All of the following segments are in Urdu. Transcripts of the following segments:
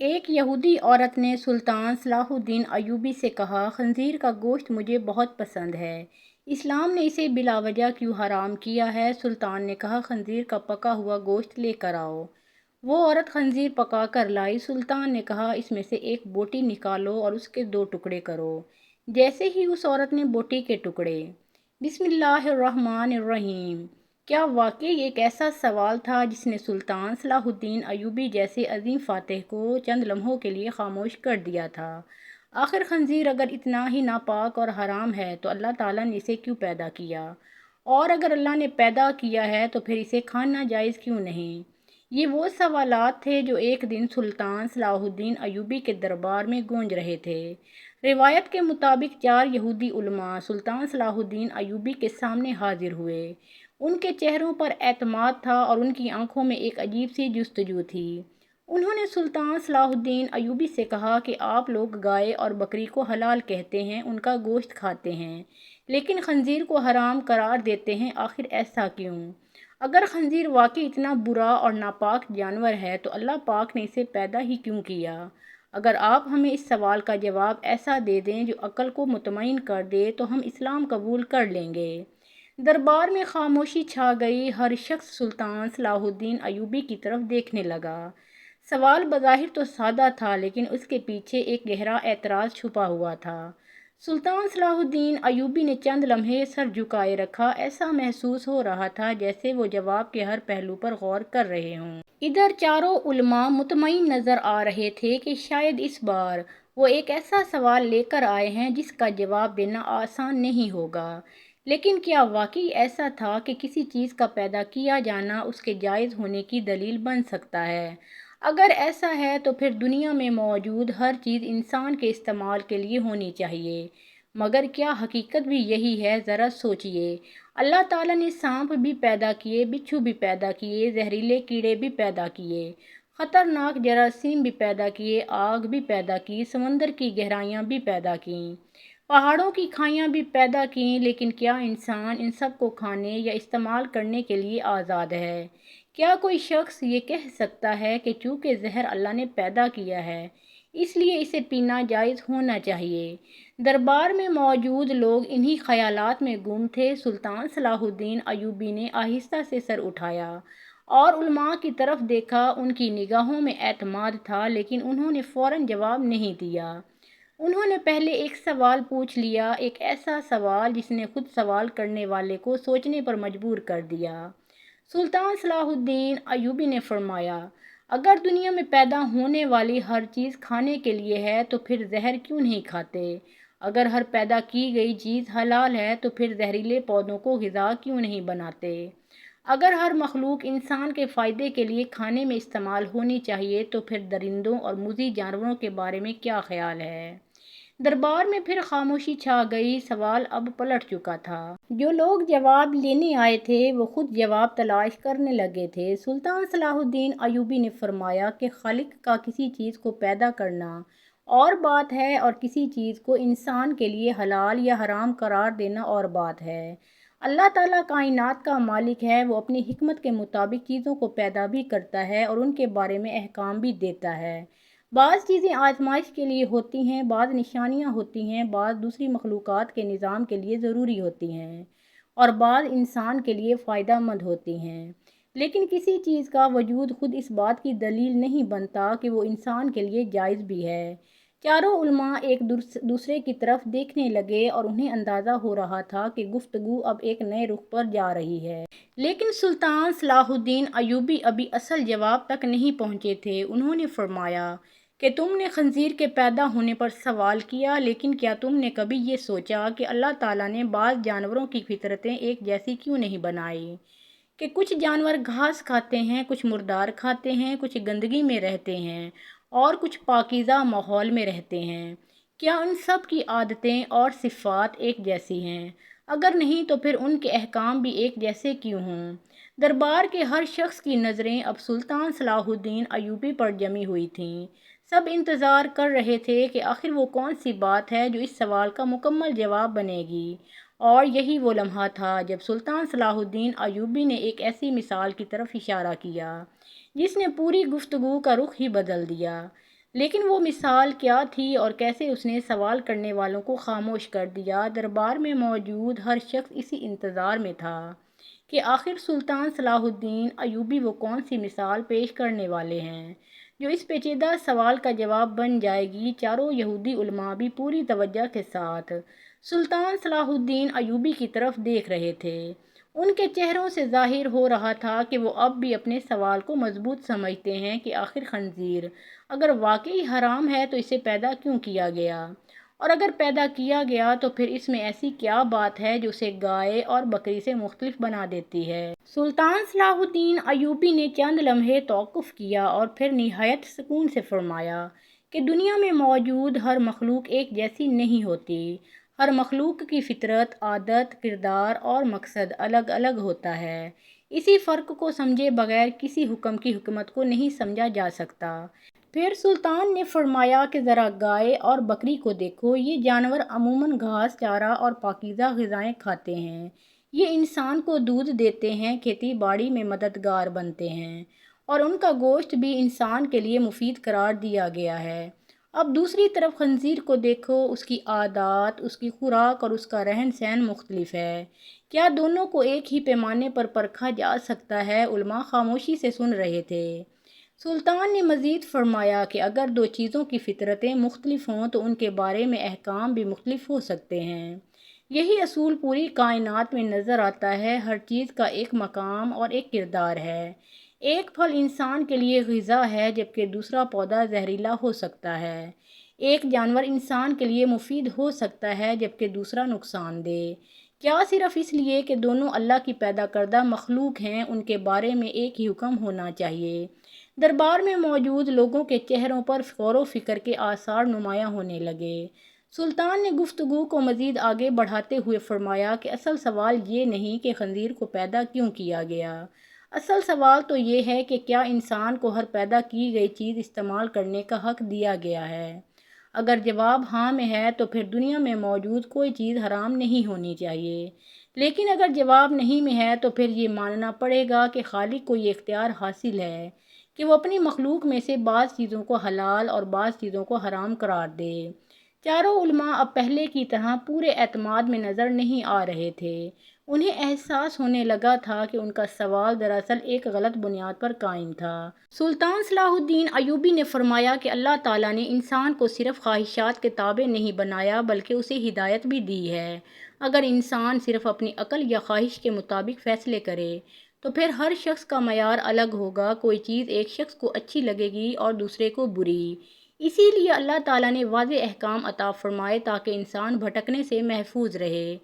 ایک یہودی عورت نے سلطان صلاح الدین ایوبی سے کہا، خنزیر کا گوشت مجھے بہت پسند ہے، اسلام نے اسے بلا وجہ کیوں حرام کیا ہے؟ سلطان نے کہا، خنزیر کا پکا ہوا گوشت لے کر آؤ۔ وہ عورت خنزیر پکا کر لائی۔ سلطان نے کہا، اس میں سے ایک بوٹی نکالو اور اس کے 2 ٹکڑے کرو۔ جیسے ہی اس عورت نے بوٹی کے ٹکڑے، بسم اللہ الرحمن الرحیم، کیا واقعی ایک ایسا سوال تھا جس نے سلطان صلاح الدین ایوبی جیسے عظیم فاتح کو چند لمحوں کے لیے خاموش کر دیا تھا؟ آخر خنزیر اگر اتنا ہی ناپاک اور حرام ہے تو اللہ تعالیٰ نے اسے کیوں پیدا کیا؟ اور اگر اللہ نے پیدا کیا ہے تو پھر اسے کھانا جائز کیوں نہیں؟ یہ وہ سوالات تھے جو ایک دن سلطان صلاح الدین ایوبی کے دربار میں گونج رہے تھے۔ روایت کے مطابق 4 یہودی علماء سلطان صلاح الدین ایوبی کے سامنے حاضر ہوئے۔ ان کے چہروں پر اعتماد تھا اور ان کی آنکھوں میں ایک عجیب سی جستجو تھی۔ انہوں نے سلطان صلاح الدین ایوبی سے کہا کہ آپ لوگ گائے اور بکری کو حلال کہتے ہیں، ان کا گوشت کھاتے ہیں، لیکن خنزیر کو حرام قرار دیتے ہیں، آخر ایسا کیوں؟ اگر خنزیر واقعی اتنا برا اور ناپاک جانور ہے تو اللہ پاک نے اسے پیدا ہی کیوں کیا؟ اگر آپ ہمیں اس سوال کا جواب ایسا دے دیں جو عقل کو مطمئن کر دے تو ہم اسلام قبول کر لیں گے۔ دربار میں خاموشی چھا گئی۔ ہر شخص سلطان صلاح الدین ایوبی کی طرف دیکھنے لگا۔ سوال بظاہر تو سادہ تھا، لیکن اس کے پیچھے ایک گہرا اعتراض چھپا ہوا تھا۔ سلطان صلاح الدین ایوبی نے چند لمحے سر جھکائے رکھا۔ ایسا محسوس ہو رہا تھا جیسے وہ جواب کے ہر پہلو پر غور کر رہے ہوں۔ ادھر چاروں علماء مطمئن نظر آ رہے تھے کہ شاید اس بار وہ ایک ایسا سوال لے کر آئے ہیں جس کا جواب دینا آسان نہیں ہوگا۔ لیکن کیا واقعی ایسا تھا کہ کسی چیز کا پیدا کیا جانا اس کے جائز ہونے کی دلیل بن سکتا ہے؟ اگر ایسا ہے تو پھر دنیا میں موجود ہر چیز انسان کے استعمال کے لیے ہونی چاہیے۔ مگر کیا حقیقت بھی یہی ہے؟ ذرا سوچئے، اللہ تعالیٰ نے سانپ بھی پیدا کیے، بچھو بھی پیدا کیے، زہریلے کیڑے بھی پیدا کیے، خطرناک جراثیم بھی پیدا کیے، آگ بھی پیدا کی، سمندر کی گہرائیاں بھی پیدا کیں، پہاڑوں کی کھائیاں بھی پیدا کیں، لیکن کیا انسان ان سب کو کھانے یا استعمال کرنے کے لیے آزاد ہے؟ کیا کوئی شخص یہ کہہ سکتا ہے کہ چونکہ زہر اللہ نے پیدا کیا ہے اس لیے اسے پینا جائز ہونا چاہیے؟ دربار میں موجود لوگ انہی خیالات میں گم تھے۔ سلطان صلاح الدین ایوبی نے آہستہ سے سر اٹھایا اور علماء کی طرف دیکھا۔ ان کی نگاہوں میں اعتماد تھا، لیکن انہوں نے فوراً جواب نہیں دیا۔ انہوں نے پہلے ایک سوال پوچھ لیا، ایک ایسا سوال جس نے خود سوال کرنے والے کو سوچنے پر مجبور کر دیا۔ سلطان صلاح الدین ایوبی نے فرمایا، اگر دنیا میں پیدا ہونے والی ہر چیز کھانے کے لیے ہے تو پھر زہر کیوں نہیں کھاتے؟ اگر ہر پیدا کی گئی چیز حلال ہے تو پھر زہریلے پودوں کو غذا کیوں نہیں بناتے؟ اگر ہر مخلوق انسان کے فائدے کے لیے کھانے میں استعمال ہونی چاہیے تو پھر درندوں اور موذی جانوروں کے بارے میں کیا خیال ہے؟ دربار میں پھر خاموشی چھا گئی۔ سوال اب پلٹ چکا تھا۔ جو لوگ جواب لینے آئے تھے وہ خود جواب تلاش کرنے لگے تھے۔ سلطان صلاح الدین ایوبی نے فرمایا کہ خالق کا کسی چیز کو پیدا کرنا اور بات ہے اور کسی چیز کو انسان کے لیے حلال یا حرام قرار دینا اور بات ہے۔ اللہ تعالیٰ کائنات کا مالک ہے، وہ اپنی حکمت کے مطابق چیزوں کو پیدا بھی کرتا ہے اور ان کے بارے میں احکام بھی دیتا ہے۔ بعض چیزیں آزمائش کے لیے ہوتی ہیں، بعض نشانیاں ہوتی ہیں، بعض دوسری مخلوقات کے نظام کے لیے ضروری ہوتی ہیں اور بعض انسان کے لیے فائدہ مند ہوتی ہیں، لیکن کسی چیز کا وجود خود اس بات کی دلیل نہیں بنتا کہ وہ انسان کے لیے جائز بھی ہے۔ چاروں علماء ایک دوسرے کی طرف دیکھنے لگے اور انہیں اندازہ ہو رہا تھا کہ گفتگو اب ایک نئے رخ پر جا رہی ہے۔ لیکن سلطان صلاح الدین ایوبی ابھی اصل جواب تک نہیں پہنچے تھے۔ انہوں نے فرمایا کہ تم نے خنزیر کے پیدا ہونے پر سوال کیا، لیکن کیا تم نے کبھی یہ سوچا کہ اللہ تعالیٰ نے بعض جانوروں کی فطرتیں ایک جیسی کیوں نہیں بنائی؟ کہ کچھ جانور گھاس کھاتے ہیں، کچھ مردار کھاتے ہیں، کچھ گندگی میں رہتے ہیں اور کچھ پاکیزہ ماحول میں رہتے ہیں۔ کیا ان سب کی عادتیں اور صفات ایک جیسی ہیں؟ اگر نہیں تو پھر ان کے احکام بھی ایک جیسے کیوں ہوں؟ دربار کے ہر شخص کی نظریں اب سلطان صلاح الدین ایوبی پر جمی ہوئی تھیں۔ سب انتظار کر رہے تھے کہ آخر وہ کون سی بات ہے جو اس سوال کا مکمل جواب بنے گی، اور یہی وہ لمحہ تھا جب سلطان صلاح الدین ایوبی نے ایک ایسی مثال کی طرف اشارہ کیا جس نے پوری گفتگو کا رخ ہی بدل دیا۔ لیکن وہ مثال کیا تھی اور کیسے اس نے سوال کرنے والوں کو خاموش کر دیا؟ دربار میں موجود ہر شخص اسی انتظار میں تھا کہ آخر سلطان صلاح الدین ایوبی وہ کون سی مثال پیش کرنے والے ہیں جو اس پیچیدہ سوال کا جواب بن جائے گی۔ چاروں یہودی علماء بھی پوری توجہ کے ساتھ سلطان صلاح الدین ایوبی کی طرف دیکھ رہے تھے۔ ان کے چہروں سے ظاہر ہو رہا تھا کہ وہ اب بھی اپنے سوال کو مضبوط سمجھتے ہیں کہ آخر خنزیر اگر واقعی حرام ہے تو اسے پیدا کیوں کیا گیا، اور اگر پیدا کیا گیا تو پھر اس میں ایسی کیا بات ہے جو اسے گائے اور بکری سے مختلف بنا دیتی ہے؟ سلطان صلاح الدین ایوبی نے چند لمحے توقف کیا اور پھر نہایت سکون سے فرمایا کہ دنیا میں موجود ہر مخلوق ایک جیسی نہیں ہوتی۔ ہر مخلوق کی فطرت، عادت، کردار اور مقصد الگ الگ ہوتا ہے۔ اسی فرق کو سمجھے بغیر کسی حکم کی حکمت کو نہیں سمجھا جا سکتا۔ پھر سلطان نے فرمایا کہ ذرا گائے اور بکری کو دیکھو، یہ جانور عموماً گھاس چارہ اور پاکیزہ غذائیں کھاتے ہیں۔ یہ انسان کو دودھ دیتے ہیں، کھیتی باڑی میں مددگار بنتے ہیں، اور ان کا گوشت بھی انسان کے لیے مفید قرار دیا گیا ہے۔ اب دوسری طرف خنزیر کو دیکھو، اس کی عادات، اس کی خوراک اور اس کا رہن سہن مختلف ہے۔ کیا دونوں کو ایک ہی پیمانے پر پرکھا جا سکتا ہے؟ علماء خاموشی سے سن رہے تھے۔ سلطان نے مزید فرمایا کہ اگر دو چیزوں کی فطرتیں مختلف ہوں تو ان کے بارے میں احکام بھی مختلف ہو سکتے ہیں۔ یہی اصول پوری کائنات میں نظر آتا ہے۔ ہر چیز کا ایک مقام اور ایک کردار ہے۔ ایک پھل انسان کے لیے غذا ہے جبکہ دوسرا پودا زہریلا ہو سکتا ہے۔ ایک جانور انسان کے لیے مفید ہو سکتا ہے جبکہ دوسرا نقصان دہ۔ کیا صرف اس لیے کہ دونوں اللہ کی پیدا کردہ مخلوق ہیں ان کے بارے میں ایک ہی حکم ہونا چاہیے؟ دربار میں موجود لوگوں کے چہروں پر غور و فکر کے آثار نمایاں ہونے لگے۔ سلطان نے گفتگو کو مزید آگے بڑھاتے ہوئے فرمایا کہ اصل سوال یہ نہیں کہ خنزیر کو پیدا کیوں کیا گیا۔ اصل سوال تو یہ ہے کہ کیا انسان کو ہر پیدا کی گئی چیز استعمال کرنے کا حق دیا گیا ہے؟ اگر جواب ہاں میں ہے تو پھر دنیا میں موجود کوئی چیز حرام نہیں ہونی چاہیے۔ لیکن اگر جواب نہیں میں ہے تو پھر یہ ماننا پڑے گا کہ خالق کو یہ اختیار حاصل ہے کہ وہ اپنی مخلوق میں سے بعض چیزوں کو حلال اور بعض چیزوں کو حرام قرار دے۔ چاروں علماء اب پہلے کی طرح پورے اعتماد میں نظر نہیں آ رہے تھے۔ انہیں احساس ہونے لگا تھا کہ ان کا سوال دراصل ایک غلط بنیاد پر قائم تھا۔ سلطان صلاح الدین ایوبی نے فرمایا کہ اللہ تعالیٰ نے انسان کو صرف خواہشات کے تابع نہیں بنایا بلکہ اسے ہدایت بھی دی ہے۔ اگر انسان صرف اپنی عقل یا خواہش کے مطابق فیصلے کرے تو پھر ہر شخص کا معیار الگ ہوگا۔ کوئی چیز ایک شخص کو اچھی لگے گی اور دوسرے کو بری۔ اسی لیے اللہ تعالیٰ نے واضح احکام عطا فرمائے تاکہ انسان بھٹکنے سے محفوظ رہے۔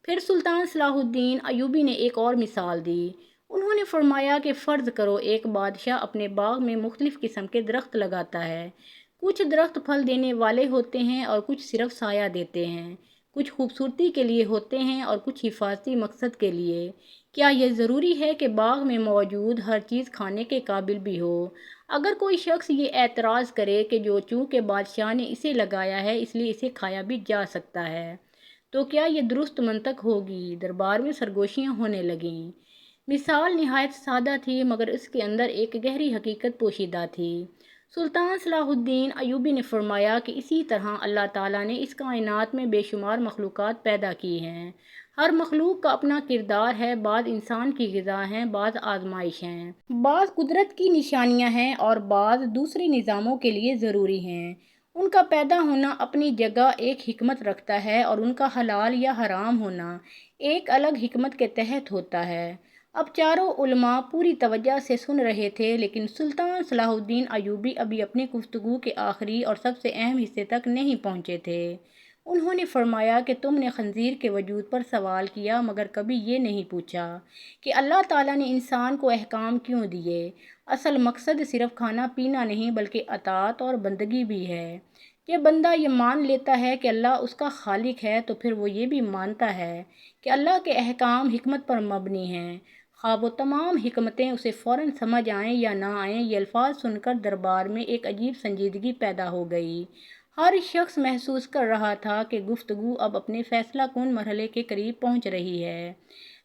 پھر سلطان صلاح الدین ایوبی نے ایک اور مثال دی۔ انہوں نے فرمایا کہ فرض کرو ایک بادشاہ اپنے باغ میں مختلف قسم کے درخت لگاتا ہے۔ کچھ درخت پھل دینے والے ہوتے ہیں اور کچھ صرف سایہ دیتے ہیں۔ کچھ خوبصورتی کے لیے ہوتے ہیں اور کچھ حفاظتی مقصد کے لیے۔ کیا یہ ضروری ہے کہ باغ میں موجود ہر چیز کھانے کے قابل بھی ہو؟ اگر کوئی شخص یہ اعتراض کرے کہ جو چونکہ بادشاہ نے اسے لگایا ہے اس لیے اسے کھایا بھی جا سکتا ہے تو کیا یہ درست منطق ہوگی؟ دربار میں سرگوشیاں ہونے لگیں۔ مثال نہایت سادہ تھی مگر اس کے اندر ایک گہری حقیقت پوشیدہ تھی۔ سلطان صلاح الدین ایوبی نے فرمایا کہ اسی طرح اللہ تعالیٰ نے اس کائنات میں بے شمار مخلوقات پیدا کی ہیں۔ ہر مخلوق کا اپنا کردار ہے، بعض انسان کی غذا ہیں، بعض آزمائش ہیں، بعض قدرت کی نشانیاں ہیں اور بعض دوسرے نظاموں کے لیے ضروری ہیں۔ ان کا پیدا ہونا اپنی جگہ ایک حکمت رکھتا ہے اور ان کا حلال یا حرام ہونا ایک الگ حکمت کے تحت ہوتا ہے۔ اب چاروں علماء پوری توجہ سے سن رہے تھے لیکن سلطان صلاح الدین ایوبی ابھی اپنی گفتگو کے آخری اور سب سے اہم حصے تک نہیں پہنچے تھے۔ انہوں نے فرمایا کہ تم نے خنزیر کے وجود پر سوال کیا مگر کبھی یہ نہیں پوچھا کہ اللہ تعالیٰ نے انسان کو احکام کیوں دیے۔ اصل مقصد صرف کھانا پینا نہیں بلکہ اطاعت اور بندگی بھی ہے۔ جب بندہ یہ مان لیتا ہے کہ اللہ اس کا خالق ہے تو پھر وہ یہ بھی مانتا ہے کہ اللہ کے احکام حکمت پر مبنی ہیں، خواہ وہ تمام حکمتیں اسے فوراً سمجھ آئیں یا نہ آئیں۔ یہ الفاظ سن کر دربار میں ایک عجیب سنجیدگی پیدا ہو گئی۔ ہر شخص محسوس کر رہا تھا کہ گفتگو اب اپنے فیصلہ کن مرحلے کے قریب پہنچ رہی ہے،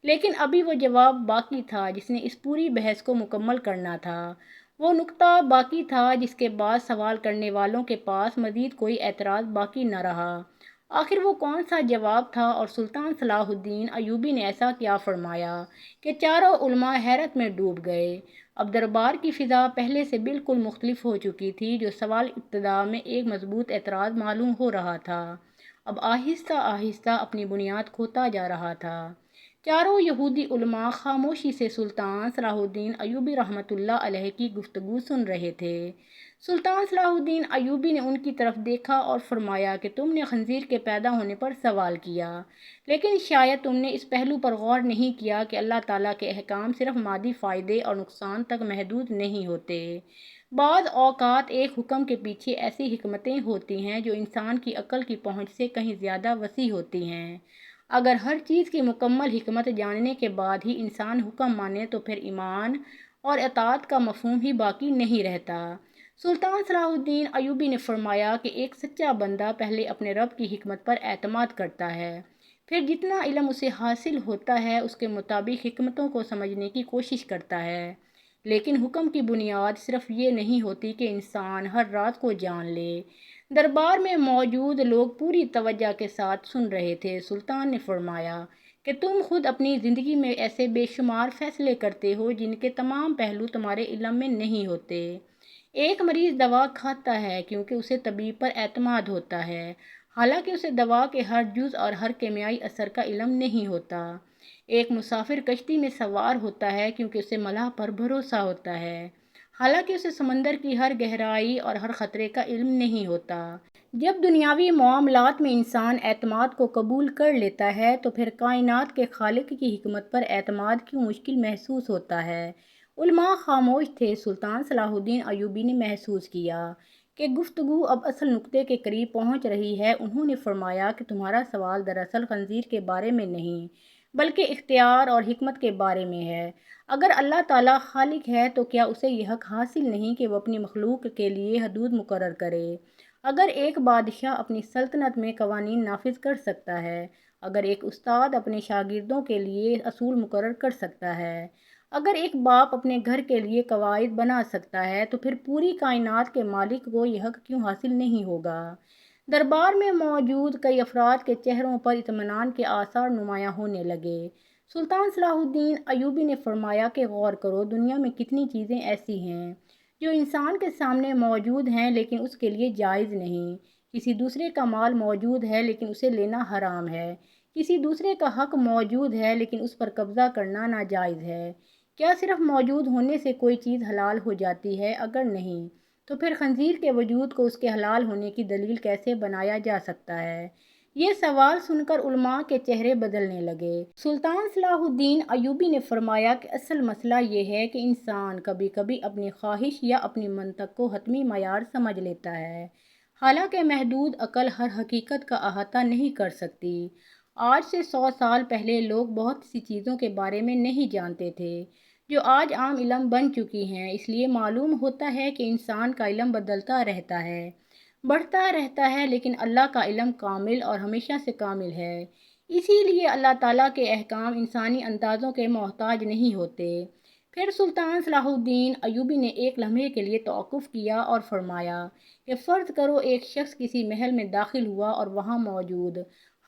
لیکن ابھی وہ جواب باقی تھا جس نے اس پوری بحث کو مکمل کرنا تھا۔ وہ نقطہ باقی تھا جس کے بعد سوال کرنے والوں کے پاس مزید کوئی اعتراض باقی نہ رہا۔ آخر وہ کون سا جواب تھا اور سلطان صلاح الدین ایوبی نے ایسا کیا فرمایا کہ چاروں علماء حیرت میں ڈوب گئے۔ اب دربار کی فضا پہلے سے بالکل مختلف ہو چکی تھی۔ جو سوال ابتدا میں ایک مضبوط اعتراض معلوم ہو رہا تھا، اب آہستہ آہستہ اپنی بنیاد کھوتا جا رہا تھا۔ چاروں یہودی علماء خاموشی سے سلطان صلاح الدین ایوبی رحمۃ اللہ علیہ کی گفتگو سن رہے تھے۔ سلطان صلاح الدین ایوبی نے ان کی طرف دیکھا اور فرمایا کہ تم نے خنزیر کے پیدا ہونے پر سوال کیا، لیکن شاید تم نے اس پہلو پر غور نہیں کیا کہ اللہ تعالیٰ کے احکام صرف مادی فائدے اور نقصان تک محدود نہیں ہوتے۔ بعض اوقات ایک حکم کے پیچھے ایسی حکمتیں ہوتی ہیں جو انسان کی عقل کی پہنچ سے کہیں زیادہ وسیع ہوتی ہیں۔ اگر ہر چیز کی مکمل حکمت جاننے کے بعد ہی انسان حکم مانے تو پھر ایمان اور اطاعت کا مفہوم ہی باقی نہیں رہتا۔ سلطان صلاح الدین ایوبی نے فرمایا کہ ایک سچا بندہ پہلے اپنے رب کی حکمت پر اعتماد کرتا ہے، پھر جتنا علم اسے حاصل ہوتا ہے اس کے مطابق حکمتوں کو سمجھنے کی کوشش کرتا ہے۔ لیکن حکم کی بنیاد صرف یہ نہیں ہوتی کہ انسان ہر رات کو جان لے۔ دربار میں موجود لوگ پوری توجہ کے ساتھ سن رہے تھے۔ سلطان نے فرمایا کہ تم خود اپنی زندگی میں ایسے بے شمار فیصلے کرتے ہو جن کے تمام پہلو تمہارے علم میں نہیں ہوتے۔ ایک مریض دوا کھاتا ہے کیونکہ اسے طبیب پر اعتماد ہوتا ہے، حالانکہ اسے دوا کے ہر جز اور ہر کیمیائی اثر کا علم نہیں ہوتا۔ ایک مسافر کشتی میں سوار ہوتا ہے کیونکہ اسے ملاح پر بھروسہ ہوتا ہے، حالانکہ اسے سمندر کی ہر گہرائی اور ہر خطرے کا علم نہیں ہوتا۔ جب دنیاوی معاملات میں انسان اعتماد کو قبول کر لیتا ہے تو پھر کائنات کے خالق کی حکمت پر اعتماد کیوں مشکل محسوس ہوتا ہے۔ علماء خاموش تھے۔ سلطان صلاح الدین ایوبی نے محسوس کیا کہ گفتگو اب اصل نقطے کے قریب پہنچ رہی ہے۔ انہوں نے فرمایا کہ تمہارا سوال دراصل خنزیر کے بارے میں نہیں بلکہ اختیار اور حکمت کے بارے میں ہے۔ اگر اللہ تعالیٰ خالق ہے تو کیا اسے یہ حق حاصل نہیں کہ وہ اپنی مخلوق کے لیے حدود مقرر کرے؟ اگر ایک بادشاہ اپنی سلطنت میں قوانین نافذ کر سکتا ہے، اگر ایک استاد اپنے شاگردوں کے لیے اصول مقرر کر سکتا ہے، اگر ایک باپ اپنے گھر کے لیے قواعد بنا سکتا ہے، تو پھر پوری کائنات کے مالک کو یہ حق کیوں حاصل نہیں ہوگا؟ دربار میں موجود کئی افراد کے چہروں پر اطمینان کے آثار نمایاں ہونے لگے۔ سلطان صلاح الدین ایوبی نے فرمایا کہ غور کرو، دنیا میں کتنی چیزیں ایسی ہیں جو انسان کے سامنے موجود ہیں لیکن اس کے لیے جائز نہیں۔ کسی دوسرے کا مال موجود ہے لیکن اسے لینا حرام ہے، کسی دوسرے کا حق موجود ہے لیکن اس پر قبضہ کرنا ناجائز ہے۔ کیا صرف موجود ہونے سے کوئی چیز حلال ہو جاتی ہے؟ اگر نہیں تو پھر خنزیر کے وجود کو اس کے حلال ہونے کی دلیل کیسے بنایا جا سکتا ہے؟ یہ سوال سن کر علماء کے چہرے بدلنے لگے۔ سلطان صلاح الدین ایوبی نے فرمایا کہ اصل مسئلہ یہ ہے کہ انسان کبھی کبھی اپنی خواہش یا اپنی منطق کو حتمی معیار سمجھ لیتا ہے، حالانکہ محدود عقل ہر حقیقت کا احاطہ نہیں کر سکتی۔ آج سے 100 سال پہلے لوگ بہت سی چیزوں کے بارے میں نہیں جانتے تھے جو آج عام علم بن چکی ہیں۔ اس لیے معلوم ہوتا ہے کہ انسان کا علم بدلتا رہتا ہے، بڑھتا رہتا ہے، لیکن اللہ کا علم کامل اور ہمیشہ سے کامل ہے۔ اسی لیے اللہ تعالیٰ کے احکام انسانی اندازوں کے محتاج نہیں ہوتے۔ پھر سلطان صلاح الدین ایوبی نے ایک لمحے کے لیے توقف کیا اور فرمایا کہ فرض کرو ایک شخص کسی محل میں داخل ہوا اور وہاں موجود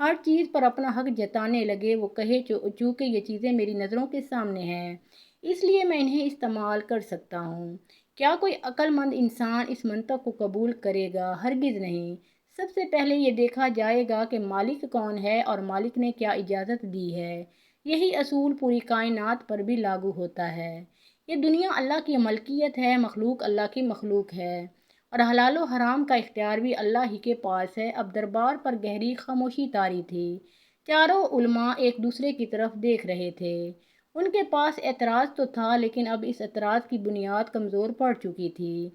ہر چیز پر اپنا حق جتانے لگے۔ وہ کہے چونکہ یہ چیزیں میری نظروں کے سامنے ہیں اس لیے میں انہیں استعمال کر سکتا ہوں۔ کیا کوئی عقل مند انسان اس منطق کو قبول کرے گا؟ ہرگز نہیں۔ سب سے پہلے یہ دیکھا جائے گا کہ مالک کون ہے اور مالک نے کیا اجازت دی ہے۔ یہی اصول پوری کائنات پر بھی لاگو ہوتا ہے۔ یہ دنیا اللہ کی ملکیت ہے، مخلوق اللہ کی مخلوق ہے، اور حلال و حرام کا اختیار بھی اللہ ہی کے پاس ہے۔ اب دربار پر گہری خاموشی طاری تھی۔ چاروں علماء ایک دوسرے کی طرف دیکھ رہے تھے۔ ان کے پاس اعتراض تو تھا لیکن اب اس اعتراض کی بنیاد کمزور پڑ چکی تھی۔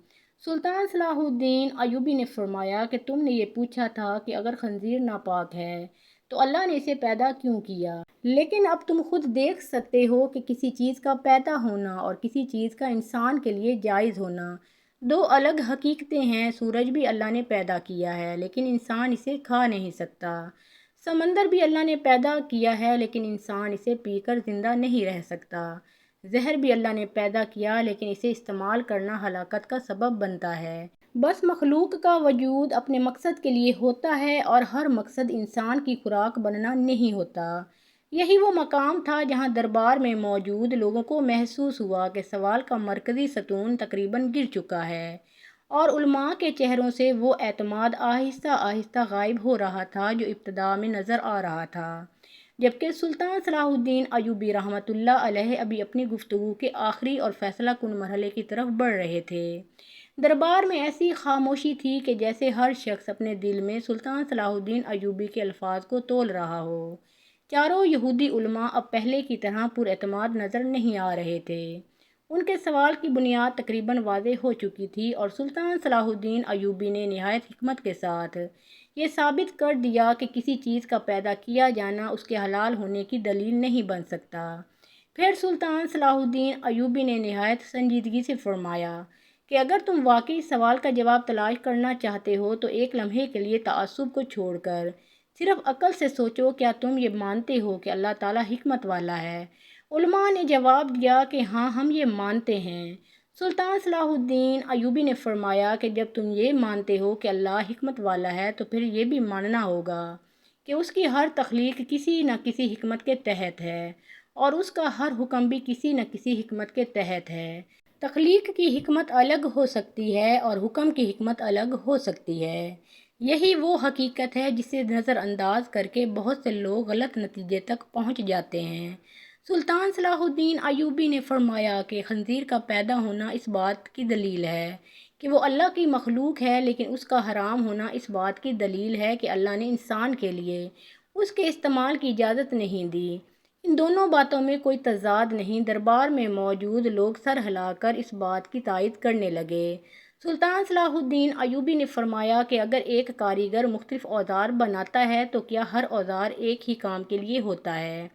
سلطان صلاح الدین ایوبی نے فرمایا کہ تم نے یہ پوچھا تھا کہ اگر خنزیر ناپاک ہے تو اللہ نے اسے پیدا کیوں کیا؟ لیکن اب تم خود دیکھ سکتے ہو کہ کسی چیز کا پیدا ہونا اور کسی چیز کا انسان کے لیے جائز ہونا دو الگ حقیقتیں ہیں۔ سورج بھی اللہ نے پیدا کیا ہے لیکن انسان اسے کھا نہیں سکتا۔ سمندر بھی اللہ نے پیدا کیا ہے لیکن انسان اسے پی کر زندہ نہیں رہ سکتا۔ زہر بھی اللہ نے پیدا کیا، لیکن اسے استعمال کرنا ہلاکت کا سبب بنتا ہے۔ بس مخلوق کا وجود اپنے مقصد کے لیے ہوتا ہے اور ہر مقصد انسان کی خوراک بننا نہیں ہوتا۔ یہی وہ مقام تھا جہاں دربار میں موجود لوگوں کو محسوس ہوا کہ سوال کا مرکزی ستون تقریباً گر چکا ہے، اور علماء کے چہروں سے وہ اعتماد آہستہ آہستہ غائب ہو رہا تھا جو ابتدا میں نظر آ رہا تھا۔ جبکہ سلطان صلاح الدین ایوبی رحمۃ اللہ علیہ ابھی اپنی گفتگو کے آخری اور فیصلہ کن مرحلے کی طرف بڑھ رہے تھے۔ دربار میں ایسی خاموشی تھی کہ جیسے ہر شخص اپنے دل میں سلطان صلاح الدین ایوبی کے الفاظ کو تول رہا ہو۔ چاروں یہودی علماء اب پہلے کی طرح پر اعتماد نظر نہیں آ رہے تھے۔ ان کے سوال کی بنیاد تقریباً واضح ہو چکی تھی، اور سلطان صلاح الدین ایوبی نے نہایت حکمت کے ساتھ یہ ثابت کر دیا کہ کسی چیز کا پیدا کیا جانا اس کے حلال ہونے کی دلیل نہیں بن سکتا۔ پھر سلطان صلاح الدین ایوبی نے نہایت سنجیدگی سے فرمایا کہ اگر تم واقعی سوال کا جواب تلاش کرنا چاہتے ہو تو ایک لمحے کے لیے تعصب کو چھوڑ کر صرف عقل سے سوچو، کیا تم یہ مانتے ہو کہ اللہ تعالیٰ حکمت والا ہے؟ علماء نے جواب دیا کہ ہاں، ہم یہ مانتے ہیں۔ سلطان صلاح الدین ایوبی نے فرمایا کہ جب تم یہ مانتے ہو کہ اللہ حکمت والا ہے تو پھر یہ بھی ماننا ہوگا کہ اس کی ہر تخلیق کسی نہ کسی حکمت کے تحت ہے، اور اس کا ہر حکم بھی کسی نہ کسی حکمت کے تحت ہے۔ تخلیق کی حکمت الگ ہو سکتی ہے اور حکم کی حکمت الگ ہو سکتی ہے۔ یہی وہ حقیقت ہے جسے نظر انداز کر کے بہت سے لوگ غلط نتیجے تک پہنچ جاتے ہیں۔ سلطان صلاح الدین ایوبی نے فرمایا کہ خنزیر کا پیدا ہونا اس بات کی دلیل ہے کہ وہ اللہ کی مخلوق ہے، لیکن اس کا حرام ہونا اس بات کی دلیل ہے کہ اللہ نے انسان کے لیے اس کے استعمال کی اجازت نہیں دی۔ ان دونوں باتوں میں کوئی تضاد نہیں۔ دربار میں موجود لوگ سر ہلا کر اس بات کی تائید کرنے لگے۔ سلطان صلاح الدین ایوبی نے فرمایا کہ اگر ایک کاریگر مختلف اوزار بناتا ہے تو کیا ہر اوزار ایک ہی کام کے لیے ہوتا ہے؟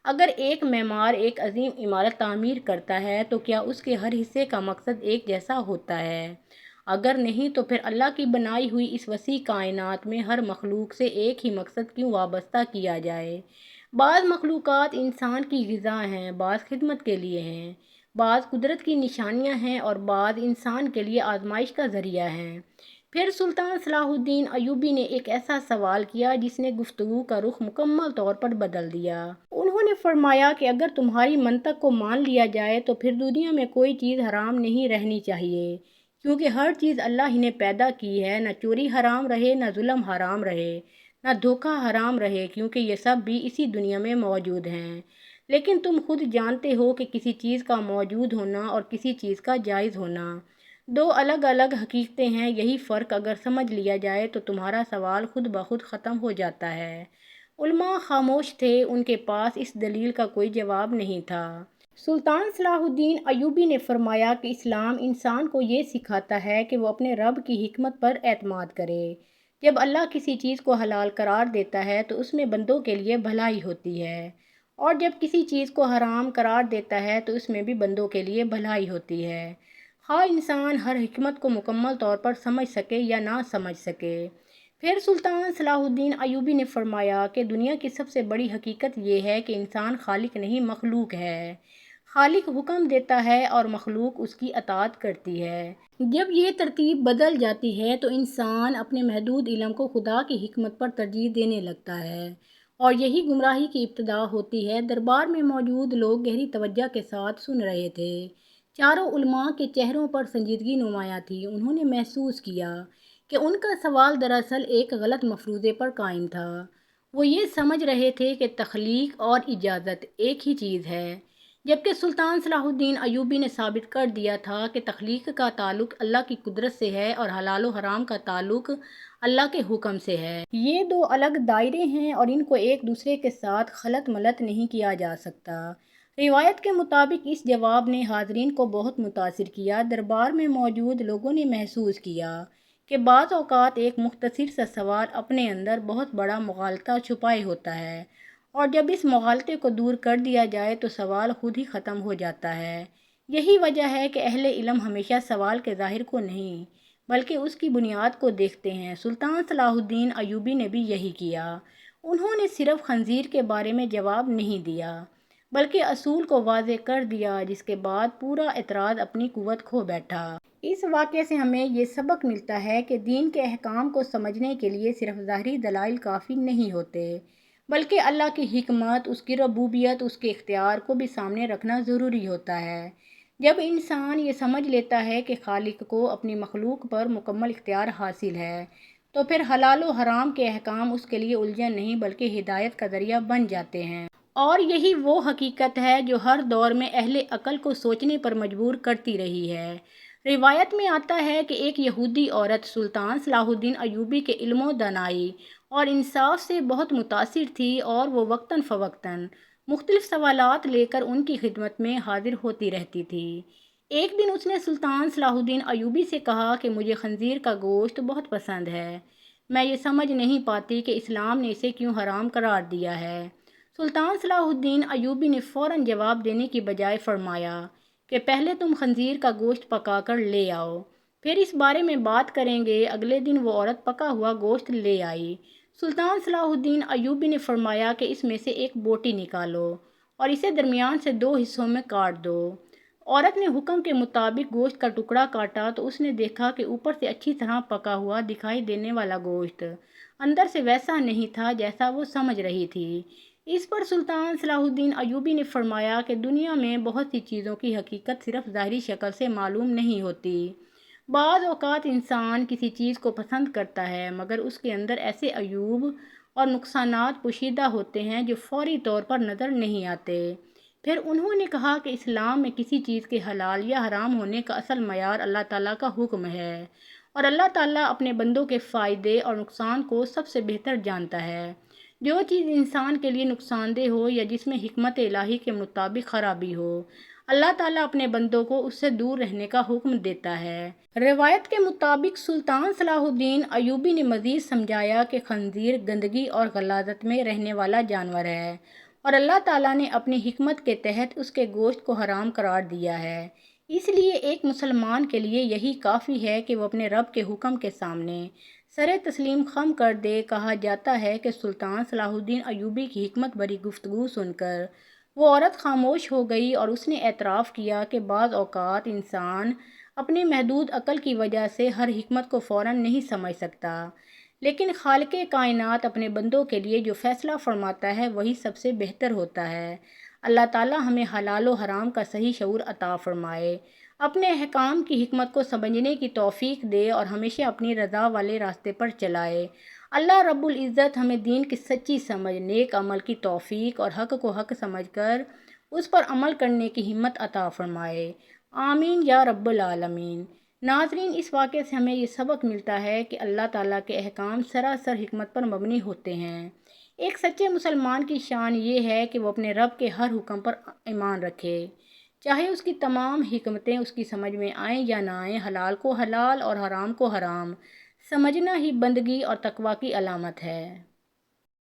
اگر ایک معمار ایک عظیم عمارت تعمیر کرتا ہے تو کیا اس کے ہر حصے کا مقصد ایک جیسا ہوتا ہے؟ اگر نہیں تو پھر اللہ کی بنائی ہوئی اس وسیع کائنات میں ہر مخلوق سے ایک ہی مقصد کیوں وابستہ کیا جائے؟ بعض مخلوقات انسان کی غذا ہیں، بعض خدمت کے لیے ہیں، بعض قدرت کی نشانیاں ہیں اور بعض انسان کے لیے آزمائش کا ذریعہ ہیں۔ پھر سلطان صلاح الدین ایوبی نے ایک ایسا سوال کیا جس نے گفتگو کا رخ مکمل طور پر بدل دیا۔ انہوں نے فرمایا کہ اگر تمہاری منطق کو مان لیا جائے تو پھر دنیا میں کوئی چیز حرام نہیں رہنی چاہیے، کیونکہ ہر چیز اللہ ہی نے پیدا کی ہے۔ نہ چوری حرام رہے، نہ ظلم حرام رہے، نہ دھوکہ حرام رہے، کیونکہ یہ سب بھی اسی دنیا میں موجود ہیں۔ لیکن تم خود جانتے ہو کہ کسی چیز کا موجود ہونا اور کسی چیز کا جائز ہونا دو الگ الگ حقیقتیں ہیں۔ یہی فرق اگر سمجھ لیا جائے تو تمہارا سوال خود بخود ختم ہو جاتا ہے۔ علماء خاموش تھے، ان کے پاس اس دلیل کا کوئی جواب نہیں تھا۔ سلطان صلاح الدین ایوبی نے فرمایا کہ اسلام انسان کو یہ سکھاتا ہے کہ وہ اپنے رب کی حکمت پر اعتماد کرے۔ جب اللہ کسی چیز کو حلال قرار دیتا ہے تو اس میں بندوں کے لیے بھلائی ہوتی ہے، اور جب کسی چیز کو حرام قرار دیتا ہے تو اس میں بھی بندوں کے لیے بھلائی ہوتی ہے، خواہ انسان ہر حکمت کو مکمل طور پر سمجھ سکے یا نہ سمجھ سکے۔ پھر سلطان صلاح الدین ایوبی نے فرمایا کہ دنیا کی سب سے بڑی حقیقت یہ ہے کہ انسان خالق نہیں، مخلوق ہے۔ خالق حکم دیتا ہے اور مخلوق اس کی اطاعت کرتی ہے۔ جب یہ ترتیب بدل جاتی ہے تو انسان اپنے محدود علم کو خدا کی حکمت پر ترجیح دینے لگتا ہے، اور یہی گمراہی کی ابتدا ہوتی ہے۔ دربار میں موجود لوگ گہری توجہ کے ساتھ سن رہے تھے۔ چاروں علماء کے چہروں پر سنجیدگی نمایاں تھی۔ انہوں نے محسوس کیا کہ ان کا سوال دراصل ایک غلط مفروضے پر قائم تھا۔ وہ یہ سمجھ رہے تھے کہ تخلیق اور اجازت ایک ہی چیز ہے، جبکہ سلطان صلاح الدین ایوبی نے ثابت کر دیا تھا کہ تخلیق کا تعلق اللہ کی قدرت سے ہے اور حلال و حرام کا تعلق اللہ کے حکم سے ہے۔ یہ دو الگ دائرے ہیں اور ان کو ایک دوسرے کے ساتھ خلط ملط نہیں کیا جا سکتا۔ روایت کے مطابق اس جواب نے حاضرین کو بہت متاثر کیا۔ دربار میں موجود لوگوں نے محسوس کیا کہ بعض اوقات ایک مختصر سا سوال اپنے اندر بہت بڑا مغالطہ چھپائے ہوتا ہے، اور جب اس مغالطے کو دور کر دیا جائے تو سوال خود ہی ختم ہو جاتا ہے۔ یہی وجہ ہے کہ اہل علم ہمیشہ سوال کے ظاہر کو نہیں بلکہ اس کی بنیاد کو دیکھتے ہیں۔ سلطان صلاح الدین ایوبی نے بھی یہی کیا۔ انہوں نے صرف خنزیر کے بارے میں جواب نہیں دیا بلکہ اصول کو واضح کر دیا، جس کے بعد پورا اعتراض اپنی قوت کھو بیٹھا۔ اس واقعے سے ہمیں یہ سبق ملتا ہے کہ دین کے احکام کو سمجھنے کے لیے صرف ظاہری دلائل کافی نہیں ہوتے، بلکہ اللہ کی حکمت، اس کی ربوبیت، اس کے اختیار کو بھی سامنے رکھنا ضروری ہوتا ہے۔ جب انسان یہ سمجھ لیتا ہے کہ خالق کو اپنی مخلوق پر مکمل اختیار حاصل ہے، تو پھر حلال و حرام کے احکام اس کے لیے الجھن نہیں بلکہ ہدایت کا ذریعہ بن جاتے ہیں۔ اور یہی وہ حقیقت ہے جو ہر دور میں اہل عقل کو سوچنے پر مجبور کرتی رہی ہے۔ روایت میں آتا ہے کہ ایک یہودی عورت سلطان صلاح الدین ایوبی کے علم و دانائی اور انصاف سے بہت متاثر تھی، اور وہ وقتاً فوقتاً مختلف سوالات لے کر ان کی خدمت میں حاضر ہوتی رہتی تھی۔ ایک دن اس نے سلطان صلاح الدین ایوبی سے کہا کہ مجھے خنزیر کا گوشت بہت پسند ہے، میں یہ سمجھ نہیں پاتی کہ اسلام نے اسے کیوں حرام قرار دیا ہے۔ سلطان صلاح الدین ایوبی نے فوراً جواب دینے کی بجائے فرمایا کہ پہلے تم خنزیر کا گوشت پکا کر لے آؤ، پھر اس بارے میں بات کریں گے۔ اگلے دن وہ عورت پکا ہوا گوشت لے آئی۔ سلطان صلاح الدین ایوبی نے فرمایا کہ اس میں سے ایک بوٹی نکالو اور اسے درمیان سے 2 حصوں میں کاٹ دو۔ عورت نے حکم کے مطابق گوشت کا ٹکڑا کاٹا تو اس نے دیکھا کہ اوپر سے اچھی طرح پکا ہوا دکھائی دینے والا گوشت اندر سے ویسا نہیں تھا جیسا وہ سمجھ رہی تھی۔ اس پر سلطان صلاح الدین ایوبی نے فرمایا کہ دنیا میں بہت سی چیزوں کی حقیقت صرف ظاہری شکل سے معلوم نہیں ہوتی۔ بعض اوقات انسان کسی چیز کو پسند کرتا ہے، مگر اس کے اندر ایسے عیوب اور نقصانات پوشیدہ ہوتے ہیں جو فوری طور پر نظر نہیں آتے۔ پھر انہوں نے کہا کہ اسلام میں کسی چیز کے حلال یا حرام ہونے کا اصل معیار اللہ تعالیٰ کا حکم ہے، اور اللہ تعالیٰ اپنے بندوں کے فائدے اور نقصان کو سب سے بہتر جانتا ہے۔ جو چیز انسان کے لیے نقصان دہ ہو یا جس میں حکمت الہی کے مطابق خرابی ہو، اللہ تعالیٰ اپنے بندوں کو اس سے دور رہنے کا حکم دیتا ہے۔ روایت کے مطابق سلطان صلاح الدین ایوبی نے مزید سمجھایا کہ خنزیر گندگی اور غلاظت میں رہنے والا جانور ہے، اور اللہ تعالیٰ نے اپنی حکمت کے تحت اس کے گوشت کو حرام قرار دیا ہے۔ اس لیے ایک مسلمان کے لیے یہی کافی ہے کہ وہ اپنے رب کے حکم کے سامنے سر تسلیم خم کر دے۔ کہا جاتا ہے کہ سلطان صلاح الدین ایوبی کی حکمت بھری گفتگو سن کر وہ عورت خاموش ہو گئی، اور اس نے اعتراف کیا کہ بعض اوقات انسان اپنی محدود عقل کی وجہ سے ہر حکمت کو فوراً نہیں سمجھ سکتا، لیکن خالق کائنات اپنے بندوں کے لیے جو فیصلہ فرماتا ہے وہی سب سے بہتر ہوتا ہے۔ اللہ تعالیٰ ہمیں حلال و حرام کا صحیح شعور عطا فرمائے، اپنے احکام کی حکمت کو سمجھنے کی توفیق دے اور ہمیشہ اپنی رضا والے راستے پر چلائے۔ اللہ رب العزت ہمیں دین کی سچی سمجھ، نیک عمل کی توفیق اور حق کو حق سمجھ کر اس پر عمل کرنے کی ہمت عطا فرمائے۔ آمین یا رب العالمین۔ ناظرین، اس واقعے سے ہمیں یہ سبق ملتا ہے کہ اللہ تعالیٰ کے احکام سراسر حکمت پر مبنی ہوتے ہیں۔ ایک سچے مسلمان کی شان یہ ہے کہ وہ اپنے رب کے ہر حکم پر ایمان رکھے، چاہے اس کی تمام حکمتیں اس کی سمجھ میں آئیں یا نہ آئیں۔ حلال کو حلال اور حرام کو حرام سمجھنا ہی بندگی اور تقویٰ کی علامت ہے۔